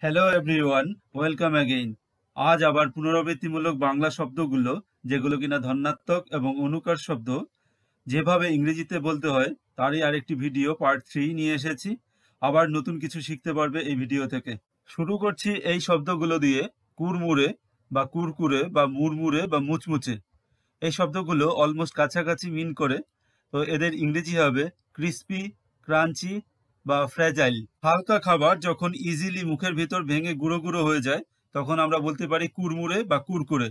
Hello everyone, welcome again. আজ আবার পুনরাবৃত্তিমূলক বাংলা শব্দগুলো, যেগুলো কিনা ধন্যাত্মক এবং অনুকার শব্দ, যেভাবে ইংরেজিতে বলতে হয় তারই আরেকটি ভিডিও পার্ট 3 নিয়ে এসেছি। আবার নতুন কিছু শিখতে পারবে এই ভিডিও থেকে। শুরু করছি এই শব্দগুলো দিয়ে। কুড়মুড়ে বা কুরকুরে বা মুড়মুড়ে বা মুচমুচে, এই শব্দগুলো অলমোস্ট কাছাকাছি মিন করে। তো এদের ইংরেজি হবে ক্রিস্পি, ক্রাঞ্চি বা ফ্র্যাজাইল। হালকা খাবার যখন ইজিলি মুখের ভেতর ভেঙে গুঁড়ো গুঁড়ো হয়ে যায়, তখন আমরা বলতে পারি কুড়মুড়ে বা কুরকুরে।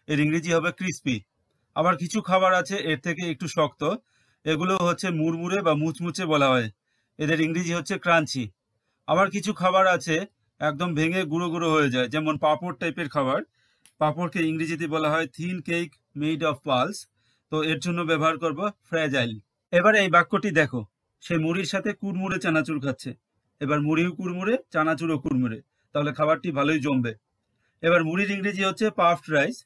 এর ইংরেজি হবে ক্রিস্পি। আবার কিছু খাবার আছে এর থেকে একটু শক্ত, এগুলো হচ্ছে মুড়মুড়ে বা মুচমুচে বলা হয়। এদের ইংরেজি হচ্ছে ক্রাঞ্চি। আবার কিছু খাবার আছে একদম ভেঙে গুঁড়ো গুঁড়ো হয়ে যায়, যেমন পাঁপড় টাইপের খাবার। পাঁপড়কে ইংরেজিতে বলা হয় thin cake made of pulse. তো এর জন্য ব্যবহার করব ফ্র্যাজাইল। এবারে এই বাক্যটি দেখো, সে মুড়ির সাথে কুড়মুড়ে চানাচুর খাচ্ছে। এবার মুড়িও কুড়মুড়ে, চানাচুরও কুড়মুড়ে, তাহলে খাবারটি ভালোই জমবে। এবার মুড়ির ইংরেজি হচ্ছে পাফড রাইস।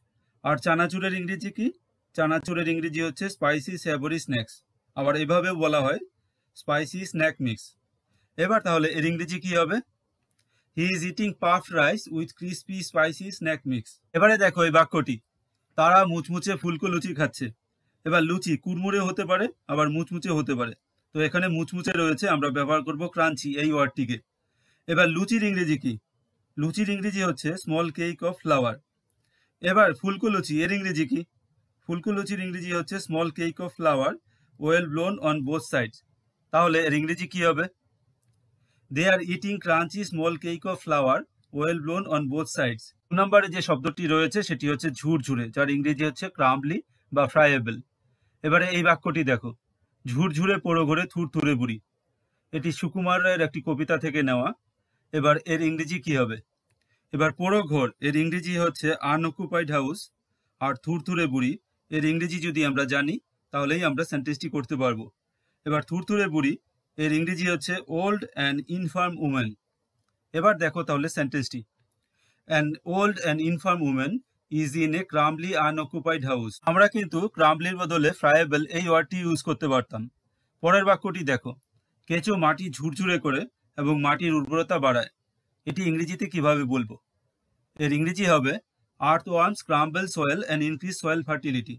আর চানাচুরের ইংরেজি কি? চানাচুরের ইংরেজি হচ্ছে স্পাইসি স্যাভরি স্ন্যাক্স। আবার এভাবেও বলা হয় স্পাইসি স্ন্যাক মিক্স। এবার তাহলে এর ইংরেজি কি হবে? He is eating puffed rice with crispy spicy snack mix. এবারে দেখো এই বাক্যটি, তারা মুচমুচে ফুলকো লুচি খাচ্ছে। এবার লুচি কুড়মুড়ে হতে পারে, আবার মুচমুচে হতে পারে। তো এখানে মুচমুচে রয়েছে, আমরা ব্যবহার করব ক্রাঞ্চি এই ওয়ার্ডটিকে। এবার লুচির ইংরেজি কি? লুচির ইংরেজি হচ্ছে স্মল কেক অফ ফ্লাওয়ার। এবার ফুলকো লুচি, এর ইংরেজি কি? ফুলকো লুচির ইংরেজি হচ্ছে small cake of flour well blown on both sides. তাহলে এর ইংরেজি কি হবে? They are eating crunchy small cake of flour well blown on both sides. 2 নম্বরে যে শব্দটি রয়েছে সেটি হচ্ছে ঝুরঝুরে, যার ইংরেজি হচ্ছে ক্রাম্বলি বা ফ্রাইয়েবল। এবারে এই বাক্যটি দেখো, ঝুরঝুরে পোড়ো ঘরে থুরথুরে বুড়ি। এটি সুকুমার রায়ের একটি কবিতা থেকে নেওয়া। এবার এর ইংরেজি কি হবে? এবার পোড়ো ঘর, এর ইংরেজি হচ্ছে আনঅকুপাইড হাউস। আর থুরথুরে বুড়ি, এর ইংরেজি যদি আমরা জানি তাহলেই আমরা সেন্টেন্সটি করতে পারবো। এবার থুরথুরে বুড়ি, এর ইংরেজি হচ্ছে ওল্ড অ্যান্ড ইনফার্ম উমেন। এবার দেখো তাহলে সেন্টেন্সটি, an old and infirm women is in a crumbly unoccupied house. আমরা কিন্তু ক্রাম্বলির বদলে ফ্রাইয়েবল এই ওয়ার্ডটি ইউজ করতে পারতাম। পরের বাক্যটি দেখো, কেঁচো মাটি ঝুরঝুরে করে এবং মাটির উর্বরতা বাড়ায়। এটি ইংরেজিতে কিভাবে বলবো? এর ইংরেজি হবে earthworms crumble soil and increase soil fertility.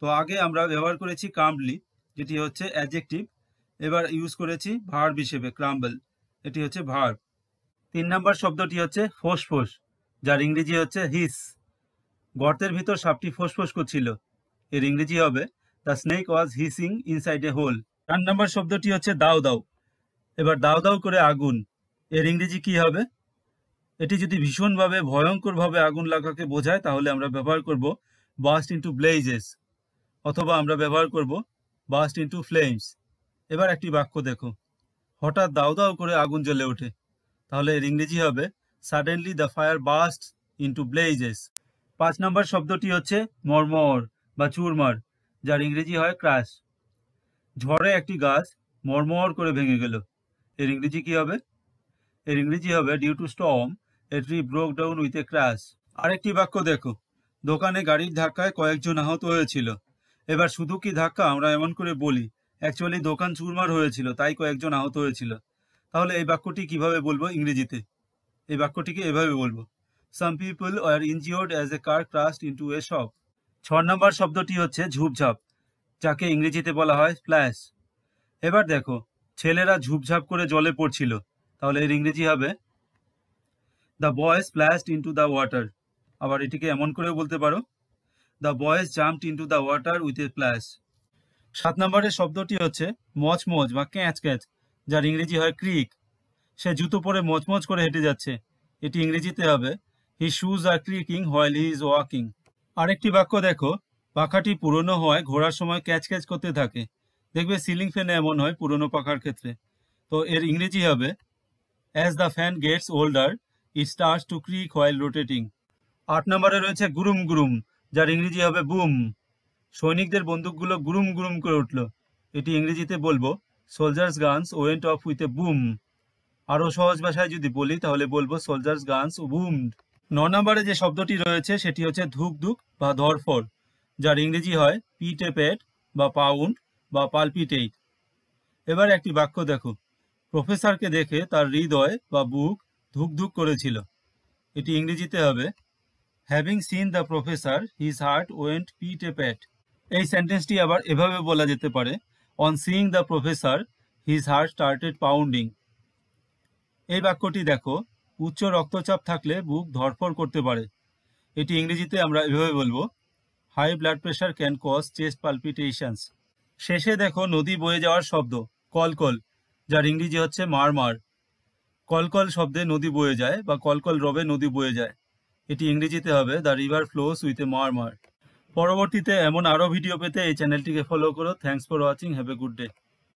তো আগে আমরা ব্যবহার করেছি ক্রাম্বলি, যেটি হচ্ছে অ্যাডজেক্টিভ। এবার ইউজ করেছি ভার্ব হিসেবে ক্রাম্বল, এটি হচ্ছে ভার্ব। 3 নম্বর শব্দটি হচ্ছে ফোঁস-ফোঁস, যার ইংরেজি হচ্ছে হিস। গর্তের ভিতর সাপটি ফোঁস-ফোঁস করছিল। এর ইংরেজি হবে the snake was hissing inside a hole. 4 নম্বর শব্দটি হচ্ছে দাউ দাউ। এবার দাউ দাউ করে আগুন, এর ইংরেজি কি হবে? এটি যদি ভীষণভাবে ভয়ঙ্করভাবে আগুন লাগাকে বোঝায় তাহলে আমরা ব্যবহার করব বার্স্ট ইনটু ব্লেজেস, অথবা আমরা ব্যবহার করব বার্স্ট ইনটু ফ্লেমস। এবার একটি বাক্য দেখো, হঠাৎ দাউ দাউ করে আগুন জ্বলে ওঠে। তাহলে এর ইংরেজি হবে suddenly the fire burst into blazes. 5 নম্বর শব্দটি হচ্ছে মরমর বা চুরমার, যার ইংরেজি হয় ক্র্যাশ। ঝড়ে একটি গাছ মরমর করে ভেঙে গেল। এর ইংরেজি কি হবে? এর ইংরেজি হবে due to storm a tree broke down with a crash. আরেকটি বাক্য দেখো, দোকানে গাড়ির ধাক্কায় কয়েকজন আহত হয়েছিল। এবার শুধু কি ধাক্কা আমরা এমন করে বলি, অ্যাকচুয়ালি দোকান চুরমার হয়েছিল, তাই কয়েকজন আহত হয়েছিল। তাহলে এই বাক্যটি কিভাবে বলবো ইংরেজিতে? এই বাক্যটিকে এভাবে বলবো, some people are injured as a car crashed into a shop. 6 নম্বর শব্দটি হচ্ছে ঝুপঝাপ, যাকে ইংরেজিতে বলা হয় স্প্ল্যাশ। এবার দেখো, ছেলেরা ঝুপঝাপ করে জলে পড়ছিল। তাহলে এর ইংরেজি হবে the boys splashed into the water. আবার এটিকে এমন করেও বলতে পারো, the boys jumped into the water with a splash. 7 নম্বরের শব্দটি হচ্ছে মচমচ বা ক্যাচ ক্যাচ, যার ইংরেজি হয় ক্রিক। সে জুতো পরে মচমচ করে হেঁটে যাচ্ছে। এটি ইংরেজিতে হবে he shoes are creaking while he is walking. আরেকটি বাক্য দেখো, পাখাটি পুরনো হয় ঘোরার সময় ক্যাচ ক্যাচ করতে থাকে। দেখবে সিলিং ফ্যানে এমন হয় পুরনো পাখার ক্ষেত্রে। তো এর ইংরেজি হবে as the fan gets older it starts to creak while rotating. 8 নম্বরে রয়েছে গুরুম গুরুম, যার ইংরেজি হবে বুম। সৈনিকদের বন্দুকগুলো গুরুম গুরুম করে উঠল। এটি ইংরেজিতে বলবো soldiers guns went off with a boom. আরও সহজ ভাষায় যদি বলি তাহলে বলবো সোলজার্স গানস বুমড। 9 নম্বরে যে শব্দটি রয়েছে সেটি হচ্ছে ধুকধুক বা ধরফর, যার ইংরেজি হয় পিট এ প্যাট বা পাউন্ড বা পালপিটেট। এবার একটি বাক্য দেখো, প্রফেসরকে দেখে তার হৃদয় বা বুক ধুক ধুক করেছিল। এটি ইংরেজিতে হবে having seen the professor his heart went pit a pat. এই সেন্টেন্সটি আবার এভাবে বলা যেতে পারে on seeing the professor his heart started pounding. এই বাক্যটি দেখো, উচ্চ রক্তচাপ থাকলে বুক ধড়ফড় করতে পারে। এটি ইংরেজিতে আমরা এভাবে বলবো high blood pressure can cause chest palpitations. শেষে দেখো নদী বয়ে যাওয়ার শব্দ কলকল, যার ইংরেজি হচ্ছে মারমার। কলকল শব্দে নদী বয়ে যায় বা কলকল রবে নদী বয়ে যায়। এটি ইংরেজিতে হবে the river flows with a murmur. পরবর্তীতে এমন আরও ভিডিও পেতে এই চ্যানেলটিকে ফলো করো। Thanks for watching, have a good day.